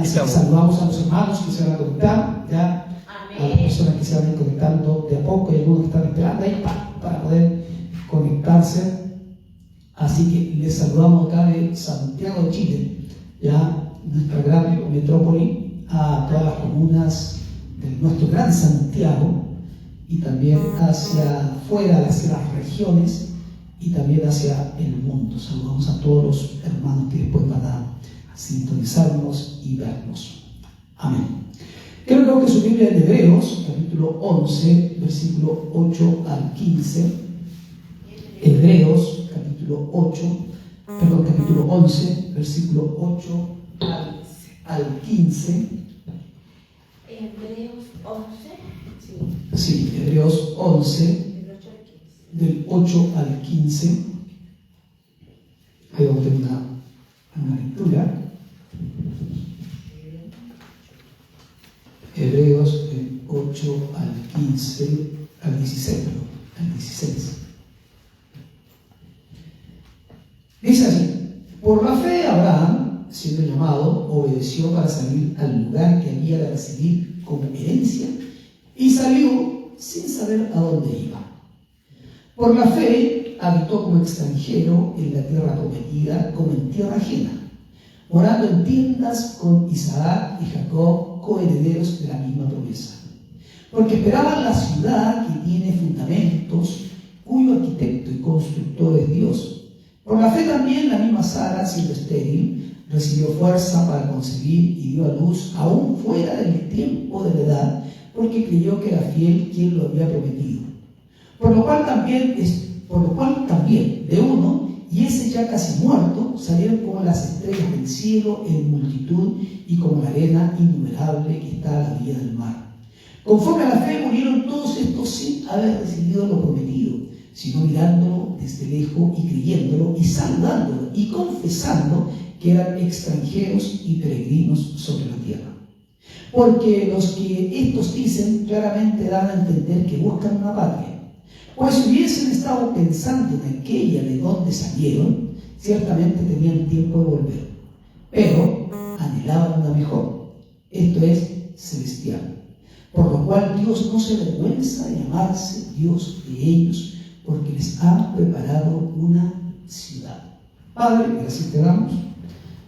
Saludamos a los hermanos que se van a conectar, ya, a las personas que se van a ir conectando de a poco, hay algunos que están esperando ahí para poder conectarse. Así que les saludamos acá de Santiago de Chile, ya nuestra gran metrópoli, a todas las comunas de nuestro gran Santiago, y también hacia afuera, hacia las regiones y también hacia el mundo. Saludamos a todos los hermanos que después van a sintonizarnos y vernos. Amén. Creo que su Biblia en Hebreos, capítulo 11, versículo 8 al 15. Hebreos, capítulo 11, versículo 8 al 15. Hebreos 11, sí, Hebreos 11, del 8 al 15. Ahí vamos a tener una lectura. Hebreos del 8 al 15, al 16, perdón, al 16. Dice así: por la fe Abraham, siendo llamado, obedeció para salir al lugar que había de recibir como herencia, y salió sin saber a dónde iba. Por la fe habitó como extranjero en la tierra prometida, como en tierra ajena, morando en tiendas con Isaac y Jacob, coherederos de la misma promesa, porque esperaban la ciudad que tiene fundamentos, cuyo arquitecto y constructor es Dios. Por la fe también la misma Sara, siendo estéril, recibió fuerza para concebir y dio a luz aún fuera del tiempo de la edad, porque creyó que era fiel quien lo había prometido. Por lo cual también de uno, y ese ya casi muerto, salieron como las estrellas del cielo en multitud y como la arena innumerable que está a la orilla del mar. Conforme a la fe murieron todos estos sin haber recibido lo prometido, sino mirándolo desde lejos y creyéndolo y saludándolo y confesando que eran extranjeros y peregrinos sobre la tierra. Porque los que estos dicen claramente dan a entender que buscan una patria. Pues si hubiesen estado pensando en aquella de donde salieron, ciertamente tenían tiempo de volver, pero anhelaban una mejor, esto es, celestial. Por lo cual Dios no se avergüenza de llamarse Dios de ellos, porque les ha preparado una ciudad. Padre, gracias te damos.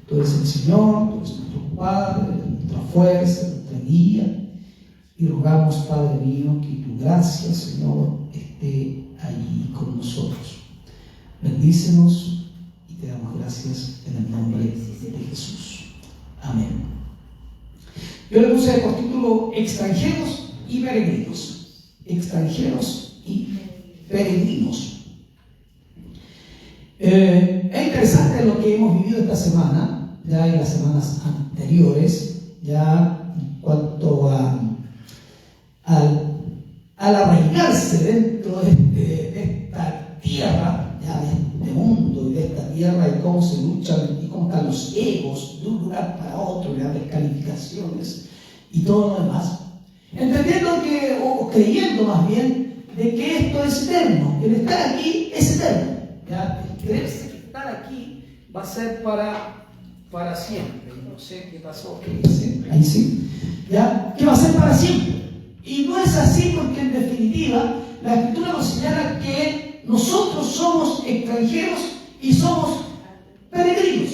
Tú eres el Señor, tú eres nuestro Padre, nuestra fuerza, nuestra guía. Y rogamos, Padre mío, que tu gracia, Señor, esté allí con nosotros. Bendícenos y te damos gracias en el nombre de Jesús. Amén. Yo le puse por título extranjeros y peregrinos. Extranjeros y peregrinos. Es interesante lo que hemos vivido esta semana, ya en las semanas anteriores, ya en cuanto al arraigarse dentro de esta tierra, ya de este mundo y de esta tierra, y cómo se luchan y cómo están los egos de un lugar para otro, las descalificaciones y todo lo demás, entendiendo que, o creyendo más bien, de que esto es eterno, que el estar aquí es eterno, ya el creerse que estar aquí va a ser para siempre. No sé qué pasó, qué dice ahí sí, ya, que va a ser para siempre. Y no es así, porque en definitiva la Escritura nos señala que nosotros somos extranjeros y somos peregrinos,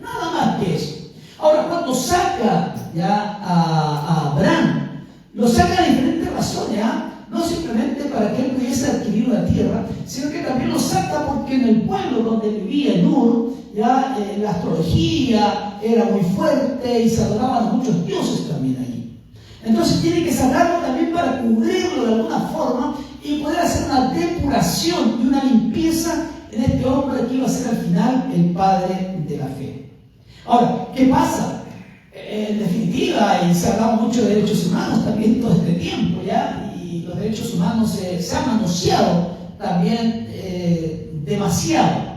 nada más que eso. Ahora, cuando saca ya a Abraham, lo saca de diferentes razones, no simplemente para que él pudiese adquirir una tierra, sino que también lo saca porque en el pueblo donde vivía Ur, ya la astrología era muy fuerte y se adoraban a muchos dioses también allí. Entonces tiene que sacarlo también para cubrirlo de alguna forma y poder hacer una depuración y una limpieza en este hombre que iba a ser al final el padre de la fe. Ahora, ¿qué pasa? En definitiva, y se ha hablado mucho de derechos humanos también todo este tiempo, ¿ya? Y los derechos humanos se han manoseado también demasiado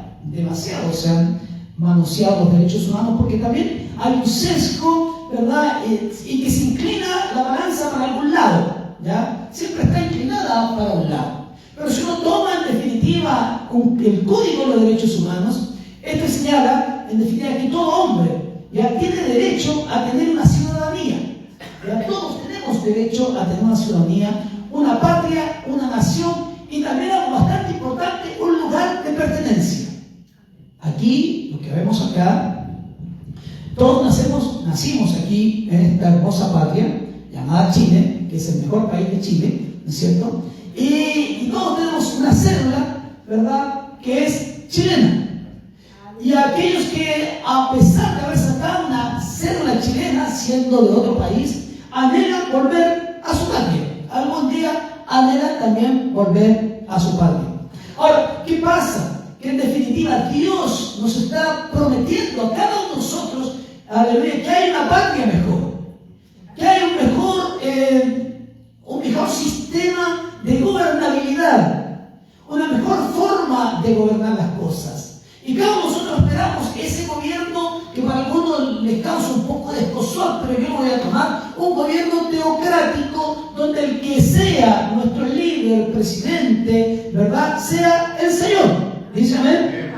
se han manoseado los derechos humanos, porque también hay un sesgo, ¿verdad? Y que se inclina la balanza para algún lado, ¿ya? Siempre está inclinada para un lado. Pero si uno toma en definitiva el Código de los Derechos Humanos, este señala en definitiva que todo hombre ya tiene derecho a tener una Ya todos tenemos derecho a tener una ciudadanía, una patria, una nación y también algo bastante importante, un lugar de pertenencia. Aquí, lo que vemos acá, todos nacimos aquí en esta hermosa patria llamada Chile, que es el mejor país de Chile, ¿no es cierto? Y todos tenemos una cédula, ¿verdad?, que es chilena. Y aquellos que, a pesar de haber sacado una cédula chilena, siendo de otro país, anhelan volver a su patria. Algún día anhelan también volver a su patria. Ahora, ¿qué pasa? Que en definitiva Dios nos está prometiendo a cada uno de nosotros, aleluya, que hay una patria mejor, que hay un mejor sistema de gobernabilidad, una mejor forma de gobernar las cosas. Y cada uno de nosotros esperamos ese gobierno que para algunos les causa un poco de escozor, pero yo voy a tomar un gobierno teocrático donde el que sea nuestro líder, presidente, ¿verdad?, sea el Señor. ¿Dice amén?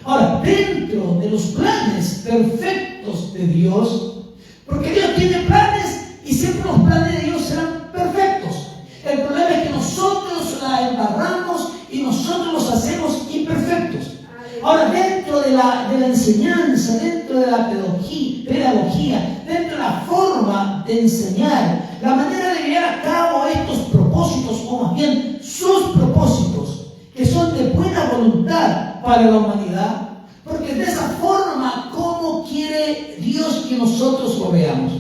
Ahora, dentro de los planes perfectos de Dios, porque Dios tiene planes y siempre los planes de Dios serán perfectos. El problema es que nosotros la embarramos y nosotros los hacemos imperfectos. Ahora, dentro de la enseñanza, dentro de la pedagogía, dentro de la forma de enseñar, la manera de llevar a cabo estos propósitos, o más bien sus propósitos, que son de buena voluntad para la humanidad, porque de esa forma, ¿cómo quiere Dios que nosotros lo veamos?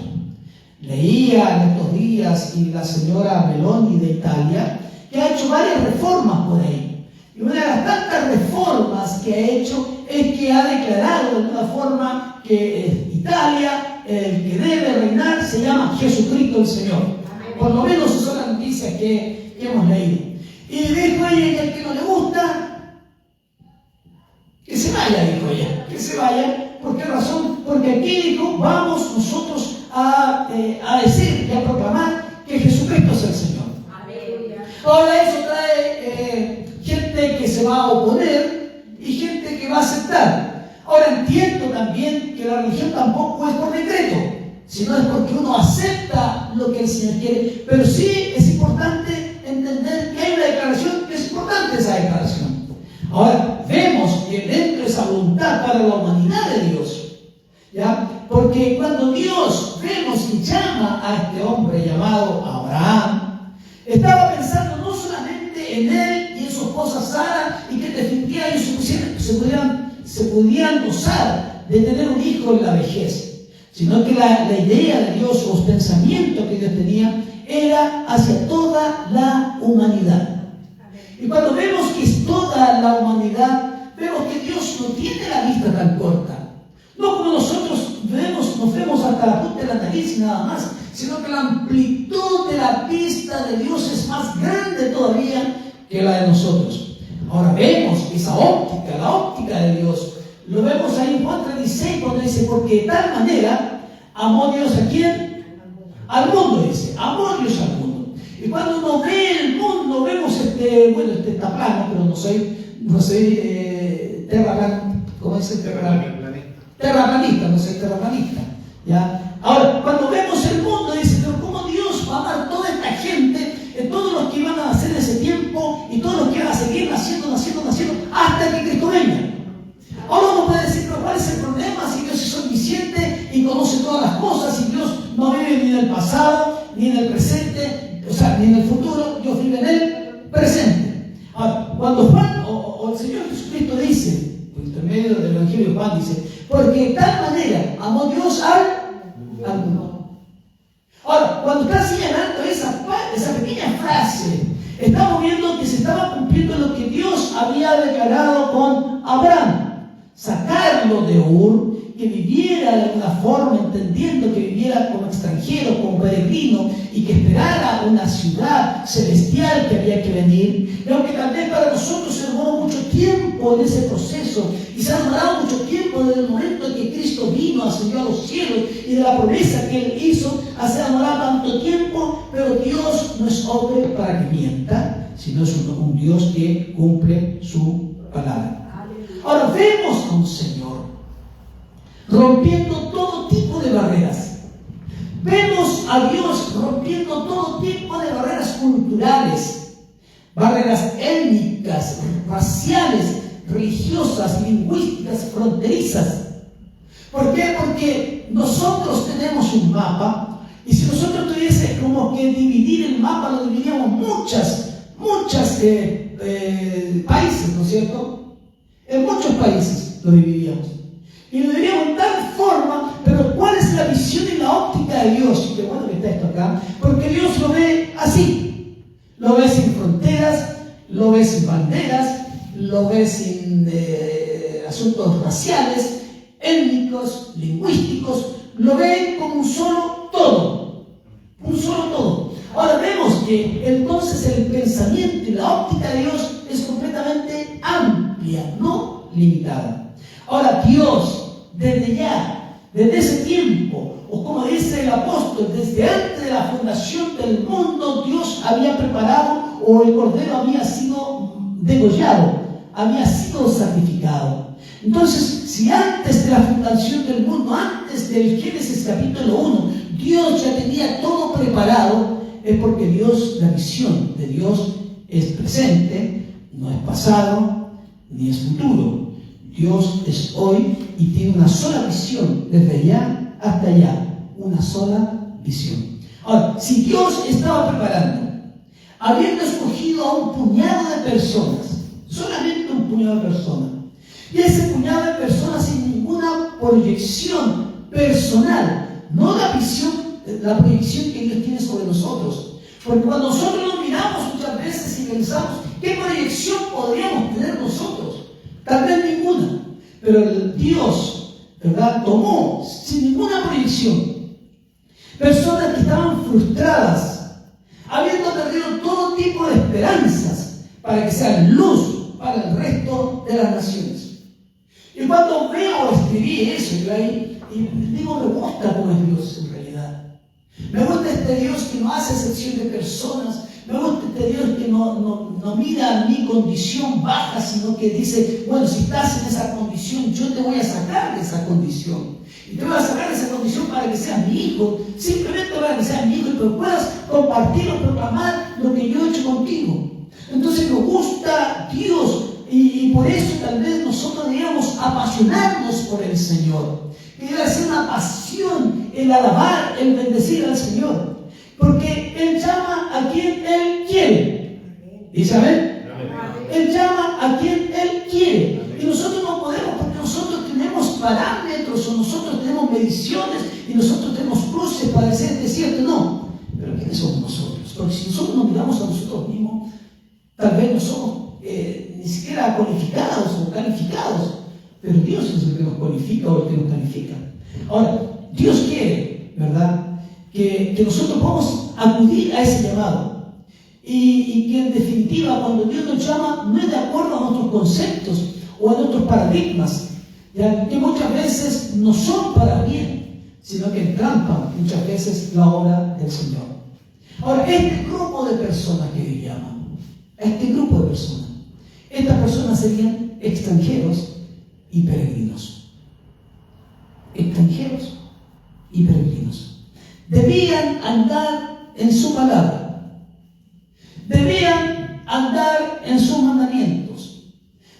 Leía en estos días y la señora Meloni de Italia, que ha hecho varias reformas por ahí. Y una de las tantas reformas que ha hecho es que ha declarado de alguna forma que Italia, el que debe reinar, se llama Jesucristo el Señor. Por lo menos esas son las noticias que hemos leído. Y dijo ella que el que no le gusta, que se vaya, dijo ella, que se vaya. ¿Por qué razón? Porque aquí dijo, vamos nosotros a decir y a proclamar que Jesucristo es el Señor. Ahora eso trae gente que se va a oponer y gente que va a aceptar. Ahora entiendo también que la religión tampoco es por decreto, sino es porque uno acepta lo que el Señor quiere. Pero sí es importante entender que hay una declaración que es importante, esa declaración. Ahora, vemos que dentro de esa voluntad para la humanidad de Dios, ¿ya? Porque cuando Dios vemos que llama a este hombre llamado Abraham, estaba pensando no solamente en él y en su esposa Sara, y que en definitiva ellos se pudieran gozar de tener un hijo en la vejez, sino que la idea de Dios, los pensamientos que Dios tenía, era hacia toda la humanidad. Y cuando vemos que es toda la humanidad, vemos que Dios no tiene la vista tan corta. No como nosotros nos vemos hasta la punta de la nariz y nada más, sino que la amplitud de la vista de Dios es más grande todavía que la de nosotros. Ahora vemos esa óptica, la óptica de Dios. Lo vemos ahí en Juan 3:16, cuando dice, porque de tal manera amó Dios a ¿quién? Al mundo, dice, amó Dios al mundo. Y cuando uno ve el mundo, vemos este está plano, pero no soy terraplanista, no soy terraplanista, ¿ya? Ahora, cuando vemos el mundo, dice, pero ¿cómo Dios va a amar toda esta gente, todos los que iban a nacer en ese tiempo, y todos los que van a seguir naciendo, hasta que Cristo venga? Ahora uno puede decir, pero ¿cuál es el problema? Si Dios es omnisciente y conoce todas las cosas, y Dios no vive ni en el pasado, ni en el presente, ni en el futuro, Dios vive en el presente. Ahora, cuando Juan o el Señor Jesucristo dice, por intermedio del Evangelio de Juan, dice, porque de tal manera amó Dios al mundo. Ahora, cuando está señalando esa pequeña frase, estamos viendo que se estaba cumpliendo lo que Dios había declarado con Abraham. Sacarlo de Ur, que viviera de alguna forma, entendiendo que viviera como extranjero, como peregrino, y que esperara una ciudad celestial que había que venir. Y aunque tal vez para nosotros se demoró mucho tiempo en ese proceso, y se ha demorado mucho tiempo desde el momento en que Cristo vino, ascendió a los cielos, y de la promesa que Él hizo, se ha demorado tanto tiempo, pero Dios no es hombre para que mienta, sino es un Dios que cumple su palabra. Ahora vemos a un Señor rompiendo todo tipo de barreras. Vemos vemos a Dios rompiendo todo tipo de barreras culturales, barreras étnicas, raciales, religiosas, lingüísticas, fronterizas. ¿Por qué? Porque nosotros tenemos un mapa, y si nosotros tuviésemos como que dividir el mapa, lo dividiríamos muchos países, ¿no es cierto? En muchos países lo dividiríamos. Y lo diríamos en tal forma, pero ¿cuál es la visión y la óptica de Dios? Qué bueno que está esto acá, porque Dios lo ve así. Lo ve sin fronteras, lo ve sin banderas, lo ve sin asuntos raciales, étnicos, lingüísticos, lo ve como un solo todo. Un solo todo. Ahora vemos que entonces el pensamiento y la óptica de Dios es completamente amplia, no limitada. Ahora Dios, desde ese tiempo, o como dice el apóstol, desde antes de la fundación del mundo, Dios había preparado, o el cordero había sido degollado, había sido sacrificado. Entonces, si antes de la fundación del mundo, antes del Génesis capítulo 1, Dios ya tenía todo preparado, es porque Dios, la visión de Dios es presente, no es pasado, ni es futuro. Dios es hoy y tiene una sola visión, desde allá hasta allá, una sola visión. Ahora, si Dios estaba preparando, habiendo escogido a un puñado de personas, solamente un puñado de personas, y ese puñado de personas sin ninguna proyección personal, no la visión, la proyección que Dios tiene sobre nosotros. Porque cuando nosotros nos miramos muchas veces y pensamos, ¿qué proyección podríamos tener nosotros? Tal vez ninguna. Pero el Dios, ¿verdad?, tomó sin ninguna proyección personas que estaban frustradas, habiendo perdido todo tipo de esperanzas, para que sean luz para el resto de las naciones. Y cuando veo, escribí eso, yo ahí, y digo, me gusta cómo es Dios en realidad. Me gusta este Dios que no hace excepción de personas. Me gusta este Dios que no mira mi condición baja, sino que dice, bueno, si estás en esa condición, yo te voy a sacar de esa condición. Y te voy a sacar de esa condición para que seas mi hijo, simplemente para que seas mi hijo y que puedas compartir o proclamar lo que yo he hecho contigo. Entonces me gusta Dios. Y por eso tal vez nosotros deberíamos apasionarnos por el Señor. Que debe ser una pasión el alabar, el bendecir al Señor. Porque Él llama a quien Él quiere. ¿Dice amén? Él llama a quien Él quiere. Y nosotros no podemos, porque nosotros tenemos parámetros, o nosotros tenemos mediciones, y nosotros tenemos cruces para decir este cierto. No. Pero ¿quiénes somos nosotros? Porque si nosotros nos miramos a nosotros mismos, tal vez no somos ni siquiera cualificados o calificados, pero Dios es el que nos cualifica o el que nos califica. Ahora, Dios quiere, ¿verdad?, que nosotros podamos acudir a ese llamado y que en definitiva, cuando Dios nos llama, no es de acuerdo a nuestros conceptos o a nuestros paradigmas, ¿ya?, que muchas veces no son para bien, sino que entrampan muchas veces la obra del Señor. Ahora, este grupo de personas que Dios llama, este grupo de personas, estas personas serían extranjeros y peregrinos. Extranjeros y peregrinos. Debían andar en su palabra. Debían andar en sus mandamientos.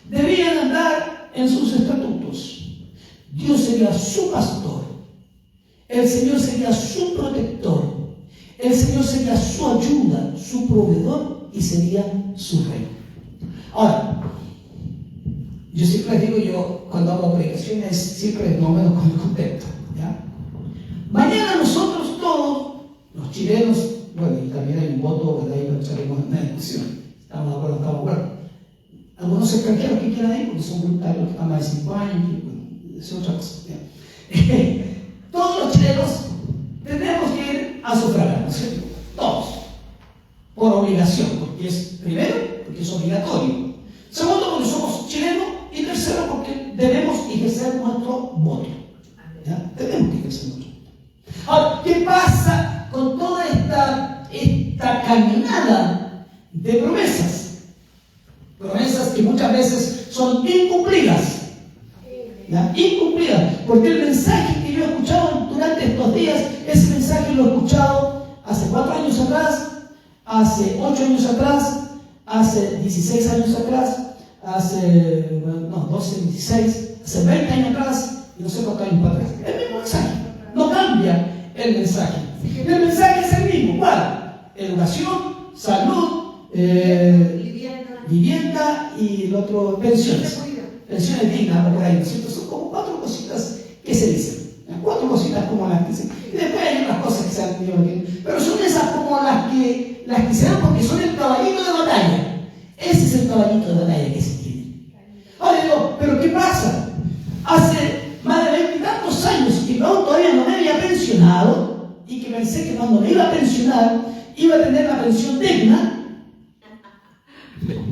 Debían andar en sus estatutos. Dios sería su pastor. El Señor sería su protector. El Señor sería su ayuda, su proveedor y sería su rey. Ahora, yo siempre les digo, cuando hago predicaciones, siempre más o menos con el contexto, ¿ya? Mañana nosotros todos, los chilenos, bueno, y también hay un voto, ¿verdad?, y lo echaremos en una discusión. ¿Estamos de acuerdo? ¿Estamos de acuerdo? Algunos extranjeros que quieran ir, porque son voluntarios que están más de 5 años, y bueno, es otra cosa, ¿ya? Todos los chilenos tenemos que ir a sufragar, ¿no es cierto? Todos. Por obligación, porque es, primero, porque es obligatorio. Segundo, porque somos chilenos. Y tercero, porque debemos ejercer nuestro voto. ¿Ya? Tenemos que ejercer nuestro voto. Ahora, ¿qué pasa con toda esta caminada de promesas? Promesas que muchas veces son incumplidas. ¿Ya? Incumplidas. Porque el mensaje que yo he escuchado durante durante estos días. Ese mensaje lo he escuchado hace 4 años atrás, hace 8 años atrás, hace 16 años atrás, hace 12, 16, hace 20 años atrás y no sé cuántos años para atrás. El mismo mensaje, no cambia el mensaje. El mensaje es el mismo. ¿Cuál? Educación, salud, vivienda y el otro, pensiones. Pensiones dignas, por ahí, ¿no es cierto? Son como 4 cositas que se dicen. 4 cositas como las que se dicen. Y después hay otras cosas que se han tenido aquí. Pero son esas como las que se dan porque son el caballito de batalla. Ese es el caballito de batalla que se tiene. Ahora digo, ¿pero qué pasa? Hace más de 20 y tantos años que yo todavía no me había pensionado y que pensé que cuando me iba a pensionar iba a tener la pensión digna.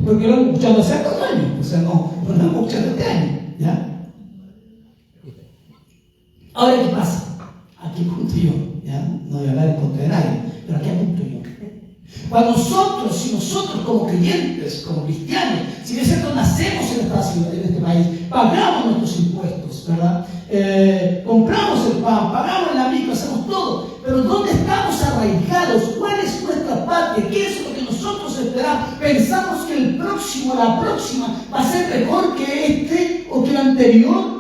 Porque lo hemos escuchado hace 4 años, o sea, no lo hemos escuchado este año, ¿ya? Ahora, ¿qué pasa? Aquí apunto yo, ¿ya? No voy a hablar en contra de nadie, pero aquí apunto yo. Cuando si nosotros como creyentes, como cristianos, si de cierto nacemos en este país, pagamos nuestros impuestos, ¿verdad? Compramos el pan, pagamos la micro, hacemos todo, pero ¿dónde estamos arraigados? ¿Cuál es nuestra patria? ¿Qué es lo que nosotros esperamos? ¿Pensamos que la próxima va a ser mejor que este o que el anterior?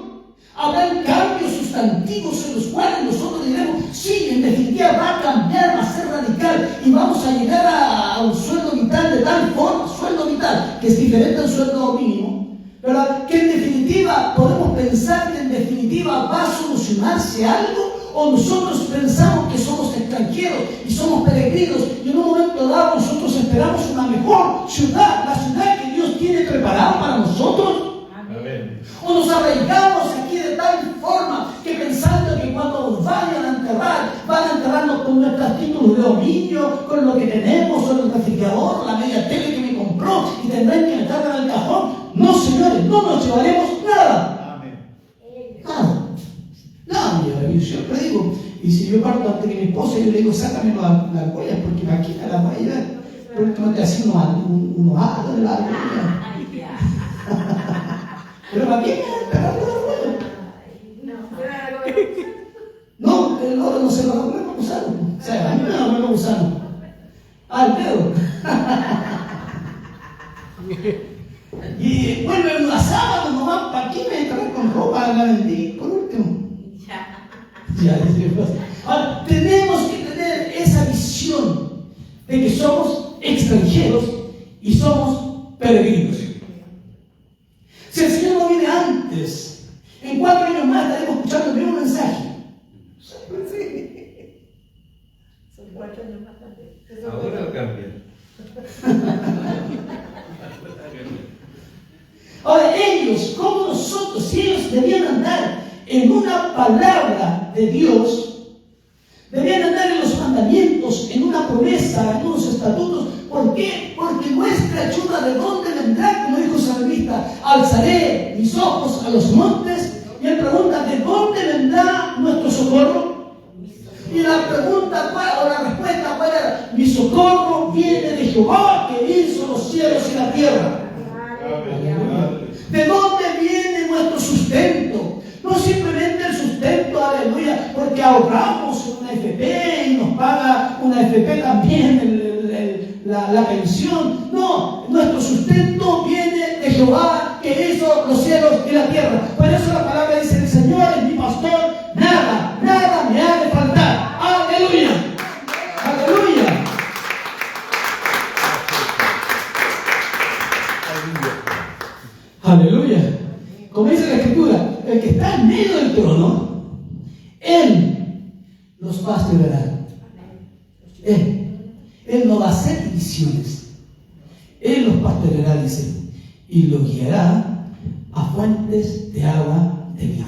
Habrán cambios sustantivos en los cuales nosotros diremos, sí, en definitiva va a cambiar, va a ser radical y vamos a llegar a un sueldo vital de tal forma, sueldo vital, que es diferente al sueldo mínimo, ¿verdad? Que en definitiva podemos pensar que en definitiva va a solucionarse algo, o nosotros pensamos que somos extranjeros y somos peregrinos y en un momento dado nosotros esperamos una mejor ciudad, la ciudad que Dios tiene preparada para nosotros. O nos arraigamos aquí de tal forma que pensando que cuando nos vayan a enterrar, van a enterrarnos con nuestros títulos de dominio, con lo que tenemos, o el refrigerador, la media tele que me compró y tendrán que meterla en el cajón. No, señores, no nos llevaremos nada. Nada, yo siempre digo, y si yo parto ante mi esposa, yo le digo, sácame las huellas, porque aquí me las voy a llevar. Por último, te hacen unos atos de la huella. Pero para qué pegarle la huella. No, el oro no se lo va a comer con gusano. O sea, a mí me va a comer con gusano. El dedo. Y vuelven una sábana nomás, ¿para qué me traen con ropa? La vendí, por último. Ya, ahora, tenemos que tener esa visión de que somos extranjeros y somos peregrinos. Si el Señor no viene antes, en 4 años más estaremos escuchando el mismo mensaje. Son 4 años más tarde. Ahora cambia. Ahora, ellos, como nosotros, si ellos debían andar en una palabra de Dios, debían andar en los mandamientos, en una promesa, en unos estatutos. ¿Por qué? Porque nuestra ayuda, ¿de dónde vendrá? Como dijo el salmista, alzaré mis ojos a los montes. Y él pregunta, ¿de dónde vendrá nuestro socorro? Y la pregunta, o la respuesta, ¿cuál era? Mi socorro viene de Jehová, que hizo los cielos y la tierra. ¿De dónde viene nuestro sustento? No simplemente el sustento, aleluya, porque ahorramos en una FP y nos paga una FP también la pensión. No, nuestro sustento viene de Jehová, que hizo los cielos y la tierra. Por eso la palabra dice, el Señor es mi pastor, nada me ha de faltar. Aleluya, aleluya. Aleluya. Como dice la Escritura, el que está en medio del trono, Él los pastoreará. Él no va a hacer divisiones. Él los pastoreará, dice, y los guiará a fuentes de agua de vida.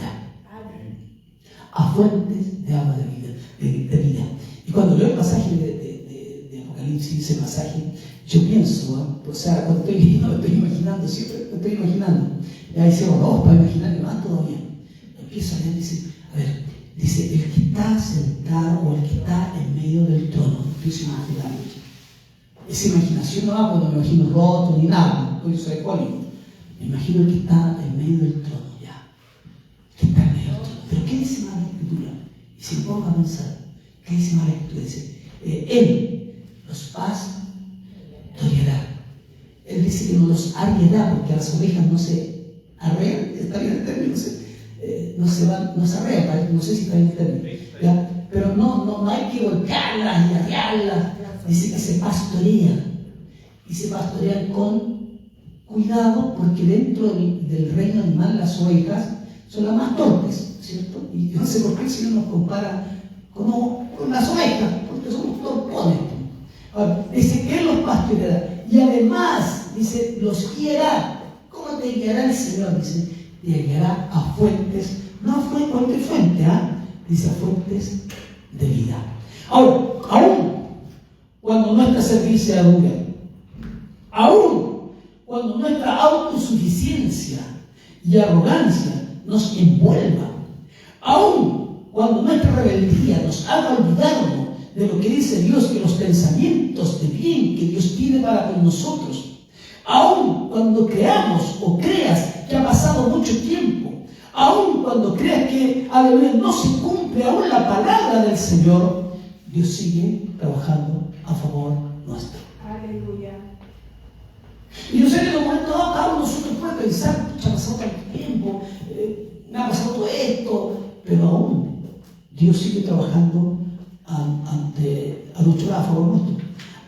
A fuentes de agua de vida. Y cuando leo el pasaje de Apocalipsis, ese pasaje, yo pienso, o sea, cuando estoy leyendo, me estoy imaginando, siempre me estoy imaginando. Y ahí hicieron dos para imaginarme más todavía. Empiezo a leer, dice, el que está sentado o el que está en medio del trono. Empiezo a imaginar. Esa imaginación no va cuando me imagino roto ni nada, porque soy alcohólico. Me imagino el que está en medio del trono, ya. Que está en medio del trono. Pero ¿qué dice más la Escritura? Y se ponga a pensar, ¿qué dice mal esto? Dice, Él los pastoreará. Él dice que no los arriará, porque a las ovejas no se arrean, está bien el término, no se arrean, no sé si está bien el término, ¿ya? Pero no hay que golpearlas y arriarlas. Dice que se pastorean, y se pastorean con cuidado, porque dentro del reino animal las ovejas son las más torpes, ¿cierto? Y yo no sé por qué el Señor nos compara con las ovejas, porque somos torpones. Ahora, dice que Él los pastoreará, y además, dice, los guiará. ¿Cómo te guiará el Señor? Dice, te guiará a fuentes, no a cualquier fuente, dice a fuentes de vida. Ahora, aún cuando nuestra servicio sea dura, aún cuando nuestra autosuficiencia y arrogancia nos envuelva, aún cuando nuestra rebeldía nos haga olvidarnos de lo que dice Dios, que los pensamientos de bien que Dios tiene para con nosotros, aún cuando creamos o creas que ha pasado mucho tiempo, aún cuando creas que aleluya, no se cumple aún la palabra del Señor, Dios sigue trabajando a favor nuestro. Aleluya. Y yo sé que en un momento dado cada uno de nosotros puede pensar, ya ha pasado tanto tiempo, me ha pasado todo esto, pero aún Dios sigue trabajando a nuestro lado, a favor nuestro.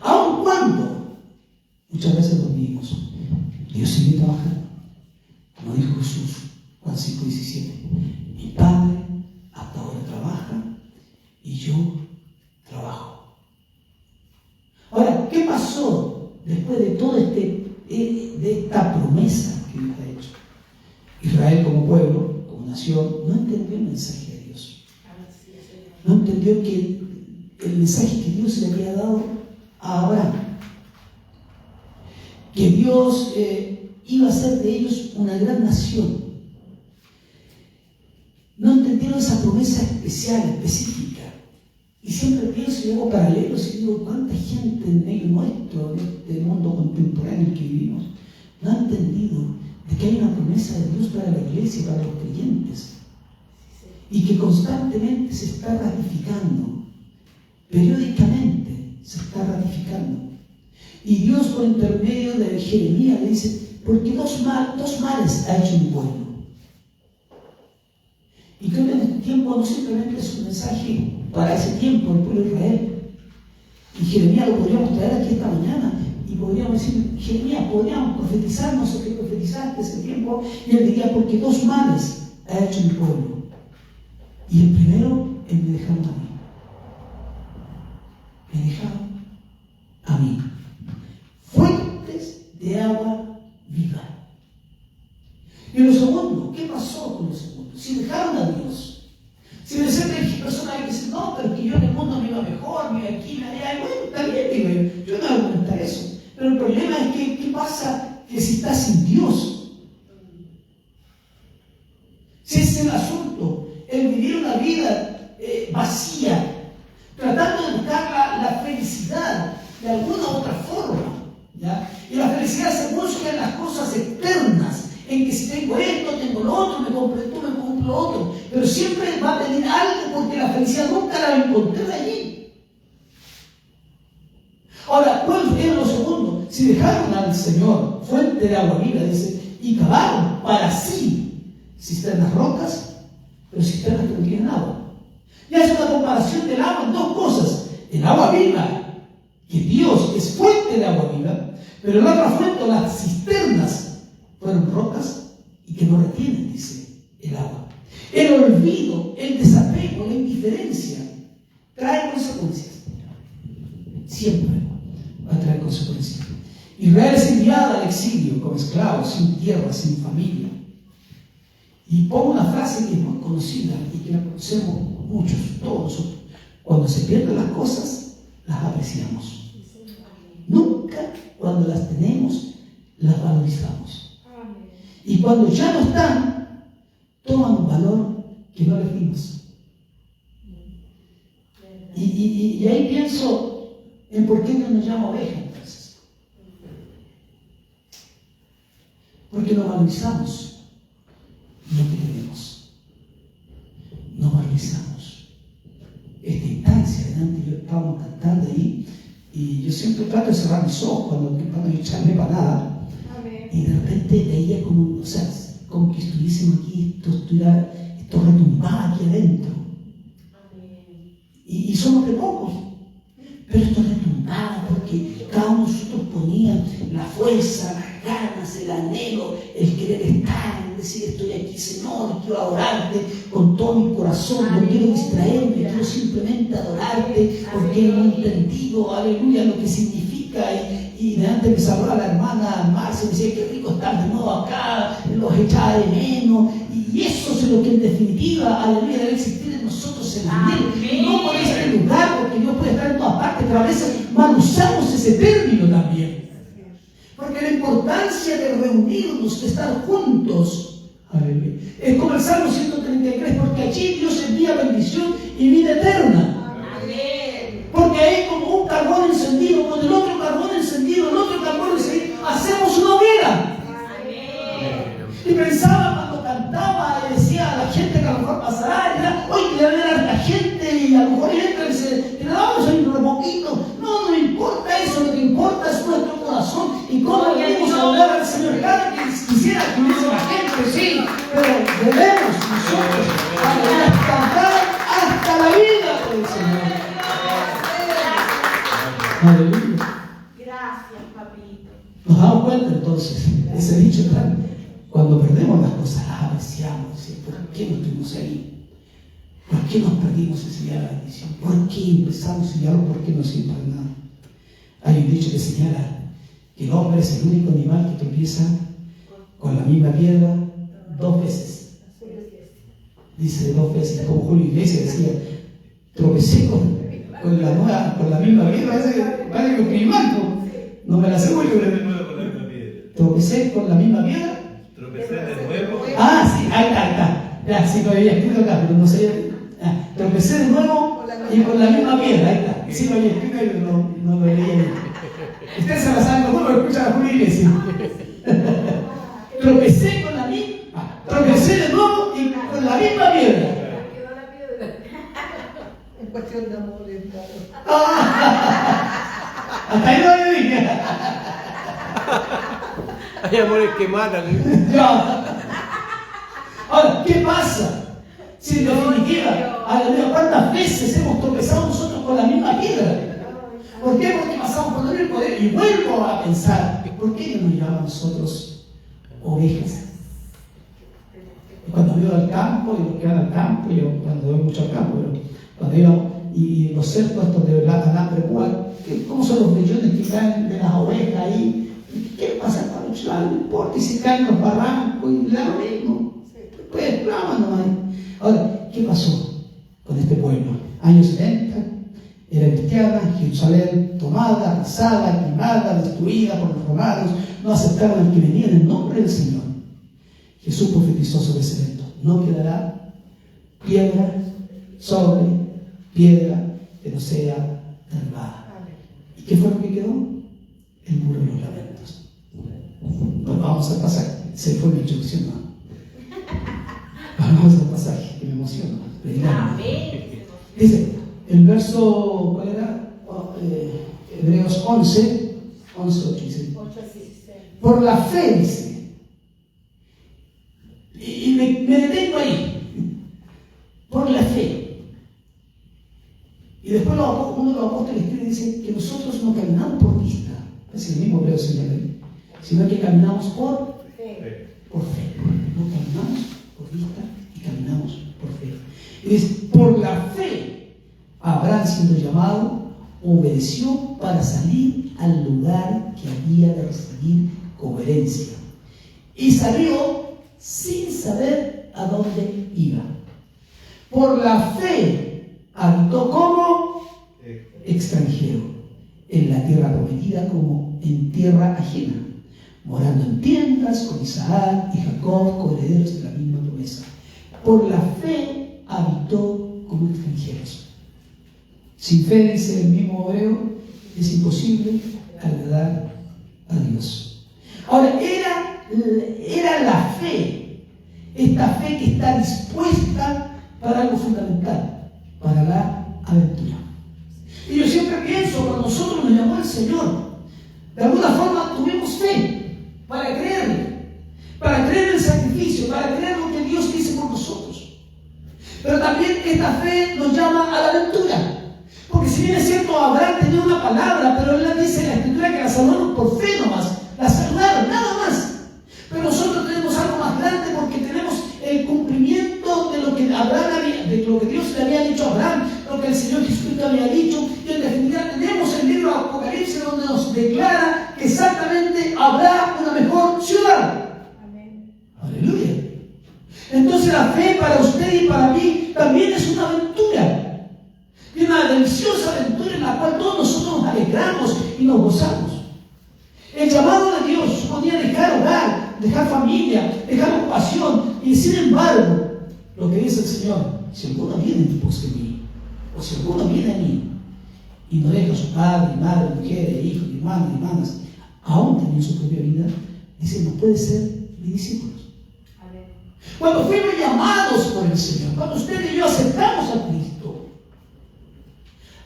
Aun cuando muchas veces dormimos, Dios sigue trabajando. Como dijo Jesús, Juan 5:17, mi Padre hasta ahora trabaja y yo trabajo. Ahora, ¿qué pasó después de todo de esta promesa que Dios ha hecho? Israel como pueblo, como nación, no entendió el mensaje de Dios. No entendió que el mensaje que Dios le había dado a Abraham, que Dios iba a hacer de ellos una gran nación. No entendieron esa promesa especial, específica. Y siempre pienso y hago paralelos y digo, ¿cuánta gente en medio nuestro, en este mundo contemporáneo en el que vivimos, no ha entendido de que hay una promesa de Dios para la iglesia, para los creyentes? Y que constantemente se está ratificando, periódicamente se está ratificando. Y Dios, por intermedio de Jeremías, le dice, porque dos males ha hecho mi pueblo. Y creo que en este tiempo no simplemente es un mensaje para ese tiempo, el pueblo de Israel. Y Jeremías lo podríamos traer aquí esta mañana y podríamos decir, Jeremías, podríamos profetizarnos lo que profetizaste ese tiempo. Y él diría, porque dos males ha hecho mi pueblo. Y el primero es me dejaron a mí. Me dejaron a mí. Fuentes de agua viva. Y lo segundo, ¿qué pasó con lo segundo? Si dejaron a Dios, si de repente hay personas que dicen, no, pero que yo en el mundo me iba mejor, me iba aquí, me allá, bueno, está bien, digo, yo no voy a comentar eso. Pero el problema es que, ¿qué pasa que si estás sin Dios? Si ese es el asunto, el vivir una vida vacía, tratando de buscar la felicidad de alguna u otra forma, ¿ya? Y la felicidad se busca en las cosas externas, en que si tengo esto, tengo lo otro, me compro esto, me compro lo otro, pero siempre va a pedir algo porque la felicidad nunca la va a encontrar allí. Ahora, ¿cuál es lo segundo? Si dejaron al Señor fuente de agua viva, dice, y cavaron para sí cisternas rocas, pero cisternas que no tienen agua. Y hace una comparación del agua en dos cosas: el agua viva, que Dios es fuente de agua viva, pero la otra fuente, las cisternas, fueron rocas y que no retienen, dice, el agua. El olvido, el desapego, la indiferencia trae consecuencias. Siempre va a traer consecuencias. Israel es enviada al exilio como esclavo, sin tierra, sin familia. Y pongo una frase que es muy conocida y que la conocemos muchos, todos nosotros. Cuando se pierden las cosas, las apreciamos. Nunca cuando las tenemos, las valorizamos. Y cuando ya no están, toman un valor que no les dimos. Y ahí pienso en por qué Dios nos llama oveja entonces. Porque no valorizamos lo que tenemos. No valorizamos impresionante. Yo estábamos cantando ahí y yo siempre trato de cerrar mis ojos cuando yo echarme para nada. Y de repente veía como, o sea, como que estuviésemos aquí, esto retumbaba aquí adentro. Y somos de pocos, pero esto retumbaba porque cada uno de nosotros ponía la fuerza, las ganas, el anhelo, el querer estar, el decir estoy aquí, Señor, quiero adorarte con todo mi corazón, no quiero distraerme, quiero simplemente adorarte porque no he entendido, aleluya, lo que significa. Y de antes me saludaba la hermana Marcia y me decía, qué rico estar de nuevo acá, los echaba de menos. Y eso es lo que en definitiva, aleluya, debe existir en nosotros en Él. No por este lugar, porque Dios puede estar en todas partes, pero a veces mal usamos ese término también. Porque la importancia de reunirnos, de estar juntos, aleluya, es como el Salmo 133, porque allí Dios envía bendición y vida eterna. Porque hay como un carbón encendido, con el otro carbón encendido, el otro carbón encendido, hacemos una hoguera. Y pensaba cuando cantaba y decía a la gente que a lo mejor pasará, hoy que debe haber la gente y a lo mejor entra y dice, que le vamos a ir un poquito. No, no importa eso, lo que importa es nuestro corazón y cómo venimos a hablar al Señor. Claro que quisiera que hubiese la gente, sí, pero debemos nosotros cantar hasta la vida por el Señor. Aleluya. Gracias, papito. Nos damos cuenta entonces, ese dicho, claro, cuando perdemos las cosas, las apreciamos. ¿Por qué no estuvimos ahí? ¿Por qué nos perdimos ese día de la bendición? ¿Por qué empezamos a señalar? ¿Por qué no sirve para nada? Hay un dicho que señala que el hombre es el único animal que tropieza con la misma piedra 2 veces. Dice 2 veces, como Julio Iglesias decía, tropecé con la misma piedra, parece que mi manto, no me la sé muy bien. Tropecé con la misma piedra. Tropecé de nuevo. Ah, sí, ahí está. Ya, sí, lo había escrito acá, pero no sé. Tropecé de nuevo y con la misma piedra, ahí está. Sí, lo había escrito y no lo leía bien. Usted se la sabe como lo escucha a Julio Iglesias. Tropecé con la misma, tropecé de nuevo y con la misma piedra. En cuestión de amor, Hasta ahí no lo dije. Hay amores que matan. Ya. Ahora, ¿qué pasa? Si en definitiva, ¿cuántas veces hemos tropezado nosotros con la misma piedra? ¿Por qué? Porque pasamos por el poder. Y vuelvo a pensar, ¿por qué no nos llaman nosotros ovejas? Y cuando vivo al campo, y los que van al campo, yo cuando voy mucho al campo, pero cuando íbamos, y los cercos estos de alambre púa, ¿cómo son los vellones que caen de las ovejas ahí? ¿Qué pasa para los lados? No importa, y si caen los barrancos, y da lo mismo. Pues clama nomás. Ahora, ¿qué pasó con este pueblo? Años 70, era cristiana, Jerusalén tomada, arrasada, quemada, destruida por los romanos, no aceptaron al que venía en el nombre del Señor. Jesús profetizó sobre ese evento: no quedará piedra sobre piedra que no sea derribada. ¿Y qué fue lo que quedó? El muro de los lamentos. Pues vamos al pasaje. Se fue mi introducción, ¿no? Vamos al pasaje, que me emociona. Dice, el verso, ¿cuál era? Hebreos 11, 8 dice. Por la fe, dice. Y me detengo ahí. Por la fe. Y después uno de los apóstoles escribe y dice que nosotros no caminamos por vista, es el mismo Hebreo señala ahí, sino que caminamos por fe. No caminamos por vista y caminamos por fe. Y dice, por la fe, Abraham, siendo llamado, obedeció para salir al lugar que había de recibir como herencia. Y salió sin saber a dónde iba. Por la fe habitó como extranjero en la tierra prometida, como en tierra ajena, morando en tiendas con Isaac y Jacob, coherederos de la misma promesa. Por la fe habitó como extranjeros. Sin fe, dice el mismo hebreo, es imposible agradar a Dios. Ahora, era la fe, esta fe que está dispuesta para algo fundamental, para la aventura. siempre pienso, cuando nosotros nos llamó el Señor, de alguna forma tuvimos fe para creer el sacrificio, para creer lo que Dios dice por nosotros. Pero también esta fe nos llama a la aventura. Porque si bien es cierto, Abraham tenía una palabra, pero él dice en la Escritura que la saludaron por fe nomás, la saludaron, nada más. Pero nosotros tenemos algo más grande porque tenemos el cumplimiento de lo que de lo que Dios le había dicho a Abraham, lo que el Señor Jesucristo había dicho, y en definitiva tenemos el libro de Apocalipsis donde nos declara que exactamente habrá una mejor ciudad. Amén. Aleluya. Entonces la fe para usted y para mí también es una aventura. Y una deliciosa aventura en la cual todos nosotros nos alegramos y nos gozamos. El llamado de Dios suponía dejar hogar, dejar familia, dejar ocupación. Y sin embargo, lo que dice el Señor, si alguno viene en pos de mí, o si alguno viene a mí, y no deja a su padre, madre, mujer, hijos, hermanos, hermanas, aún también su propia vida, dice, no puede ser mi discípulos. Amén. Cuando fuimos llamados por el Señor, cuando usted y yo aceptamos a Cristo,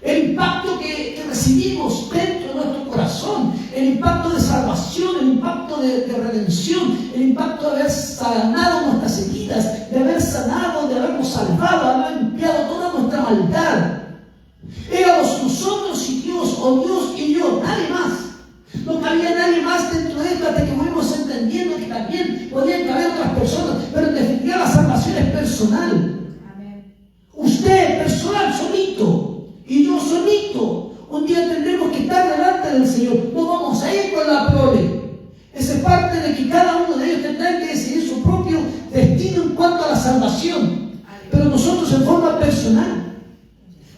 el impacto que recibimos dentro de nuestro corazón, el impacto de salvación, el impacto de redención, el impacto de haber sanado nuestras heridas, de haber sanado, de habernos salvado, de haber limpiado toda nuestra maldad. Éramos nosotros y Dios, o Dios y yo, nadie más. No cabía nadie más dentro de esto hasta que fuimos entendiendo que también podían caber otras personas, pero en definitiva la salvación es personal. Amén. Usted personal, solito. Y yo solito, un día tendremos que estar delante del Señor. No vamos a ir con la prole. Esa es parte de que cada uno de ellos tendrá que decidir su propio destino en cuanto a la salvación. Pero nosotros en forma personal.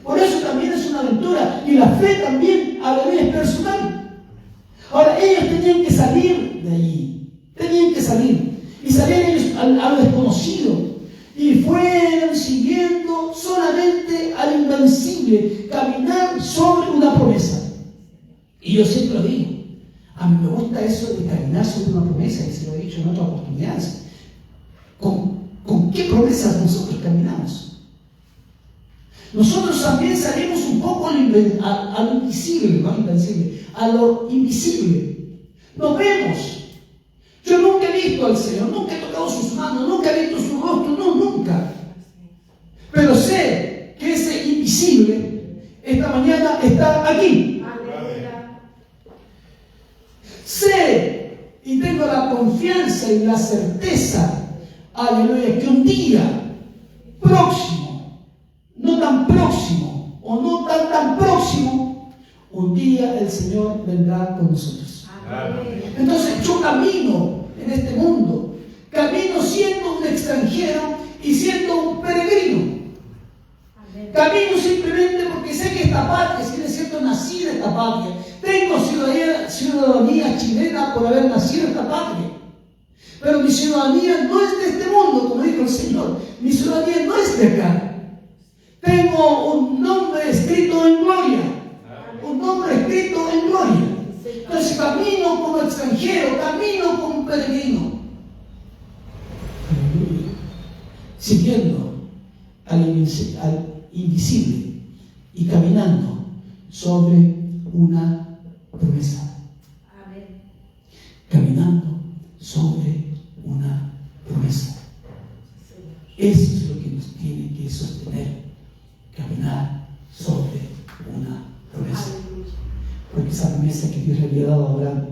Por eso también es una aventura. Y la fe también a la vez es personal. Ahora, ellos tenían que salir de allí. Tenían que salir. Y salían ellos a lo desconocido. Y fueron siguiendo solamente al invencible, caminar sobre una promesa. Y yo siempre lo digo, a mí me gusta eso de caminar sobre una promesa, y se lo he dicho en otras oportunidades. ¿Con qué promesas nosotros caminamos? Nosotros también salimos un poco a lo invisible, no invencible, a lo invisible. Nos vemos. Yo nunca he visto al Señor, nunca he tocado sus manos, nunca he visto su rostro, no, nunca. Pero sé que ese invisible esta mañana está aquí. Aleluya. Sé y tengo la confianza y la certeza, aleluya, que un día próximo, no tan próximo o no tan próximo, un día el Señor vendrá con nosotros. Amén. Entonces yo camino en este mundo, camino siendo un extranjero y siendo un peregrino. Amén. Camino simplemente porque sé que esta patria, si es cierto, nací en esta patria. Tengo ciudadanía chilena por haber nacido en esta patria. Pero mi ciudadanía no es de este mundo, como dijo el Señor. Mi ciudadanía no es de acá. Tengo un nombre escrito en gloria. Un nombre escrito en gloria. Entonces camino como extranjero, camino como peregrino. Siguiendo al invisible y caminando sobre una promesa. Amén. Caminando sobre una promesa. Eso es lo que nos tiene que sostener. Caminar sobre una promesa. Aleluya. Porque esa promesa que Dios le había dado a Abraham,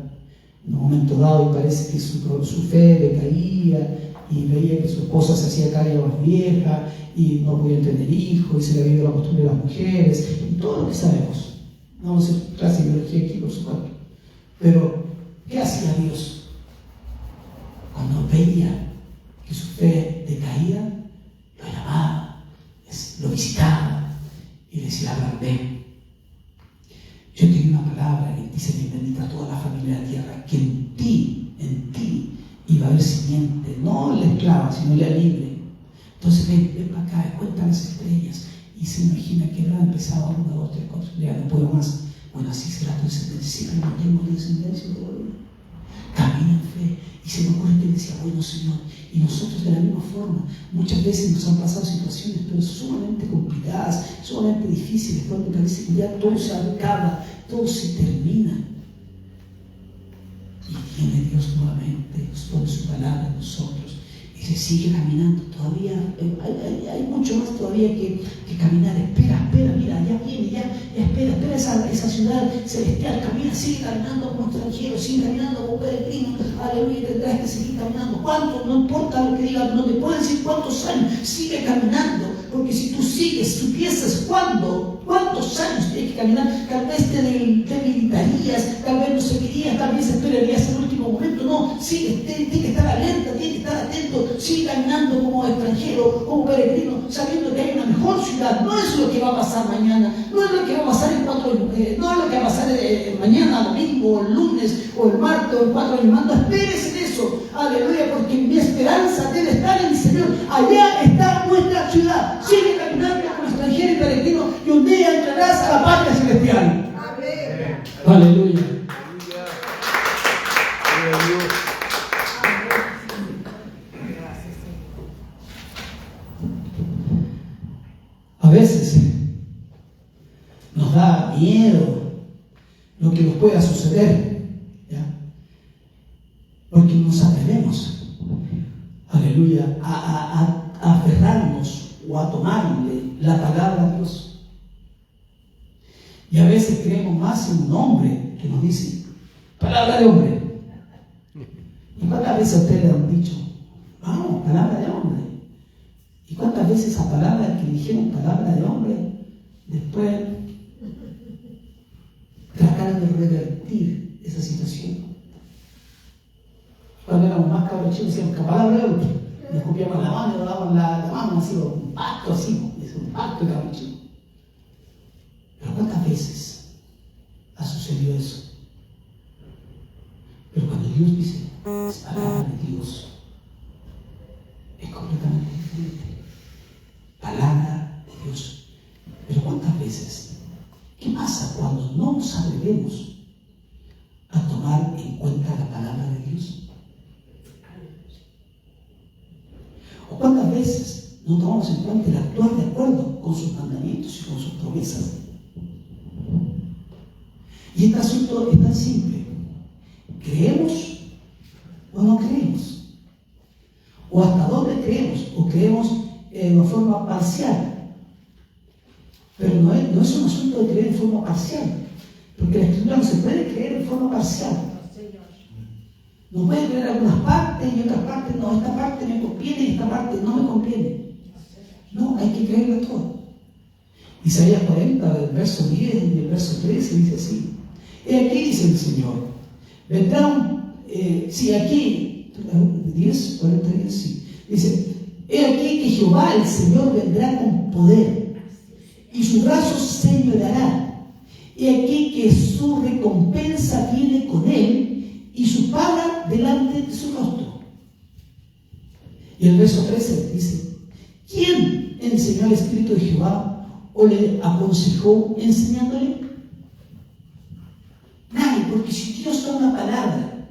en un momento dado, y parece que su fe decaía, y veía que su esposa se hacía cada día más vieja, y no podía tener hijos, y se le había ido la costumbre de las mujeres, y todo lo que sabemos. No vamos a hacer clase de biología aquí, por supuesto. Pero, ¿qué hacía Dios? Cuando veía que su fe decaía, lo llamaba, lo visitaba, y decía: Abraham, ven. Yo te doy una palabra que dice: bienvenida a toda la familia de la tierra, que en ti iba a haber simiente, no la esclava, sino la libre. Entonces ven para acá, cuenta las estrellas, y se imagina que Abraham empezaba 1, 2, 3, 4, ya no puedo más. Bueno, así será tu descendencia, siempre mantengo la descendencia de Abraham. Camina en fe Y se me ocurre que decía, bueno Señor, y nosotros de la misma forma, muchas veces nos han pasado situaciones pero sumamente complicadas, sumamente difíciles, donde parece que ya todo se acaba, todo se termina. Y viene Dios nuevamente, nos pone su palabra en nosotros y se sigue caminando. Todavía hay mucho más todavía que caminar. Espera, mira, ya viene, ya espera esa ciudad celestial. Camina, sigue caminando como extranjero, sigue caminando como peregrino. Aleluya, tendrás que seguir caminando. ¿Cuánto? No importa lo que digan, no te pueden decir cuántos años, sigue caminando. Porque si tú sigues, supieses cuántos años tienes que caminar, tal vez te debilitarías, tal vez no seguirías, tal vez esperarías el último momento. No, sigue, tienes que estar alerta, tienes que estar atento, sigue caminando como extranjero, como peregrino, sabiendo que hay una mejor ciudad. No es lo que va a pasar mañana, no es lo que va a pasar no es lo que va a pasar mañana, domingo, o el lunes, o el martes, o en 4 años más. No esperes en eso, aleluya, porque mi esperanza debe estar en el Señor. Allá está nuestra ciudad. Sigue caminando como extranjero y peregrino y un día entrarás a la patria celestial. Amén. Aleluya. A veces nos da miedo lo que nos pueda suceder, ¿ya? Porque nos atrevemos, aleluya, a aferrarnos o a tomarle la palabra a Dios. Y a veces creemos más en un hombre que nos dice palabra de hombre. ¿Y cuántas veces a ustedes le han dicho, vamos, palabra de hombre? ¿Y cuántas veces esa palabra que dijeron palabra de hombre, después trataron de revertir esa situación? Cuando éramos más cabros chicos decíamos que palabra de hombre, nos copiamos la mano y nos dábamos la mano, así, un pacto así, es un pacto de cabros chicos. Pero ¿cuántas veces ha sucedido eso? Pero cuando Dios dice, es palabra de Dios, es completamente diferente. Palabra de Dios. Pero ¿cuántas veces? ¿Qué pasa cuando no nos atrevemos a tomar en cuenta la palabra de Dios? ¿O cuántas veces no tomamos en cuenta el actuar de acuerdo con sus mandamientos y con sus promesas? Y este asunto es tan simple. ¿Creemos o no creemos? ¿O hasta dónde creemos? ¿O creemos de una forma parcial? Pero no es un asunto de creer en forma parcial, porque la Escritura no se puede creer en forma parcial. No puede creer algunas partes y otras partes no. Esta parte me conviene y esta parte no me conviene. No, hay que creerlo todo. Isaías 40, del verso 10 y el verso 13 dice así: he aquí, dice el Señor, vendrán, si aquí, 10, 40, 10, sí, dice, he aquí que Jehová el Señor vendrá con poder y su brazo se enredará. He aquí que su recompensa viene con él y su paga delante de su rostro. Y el verso 13 dice: ¿quién enseñó el Espíritu de Jehová o le aconsejó enseñándole? Nadie, porque si Dios da una palabra,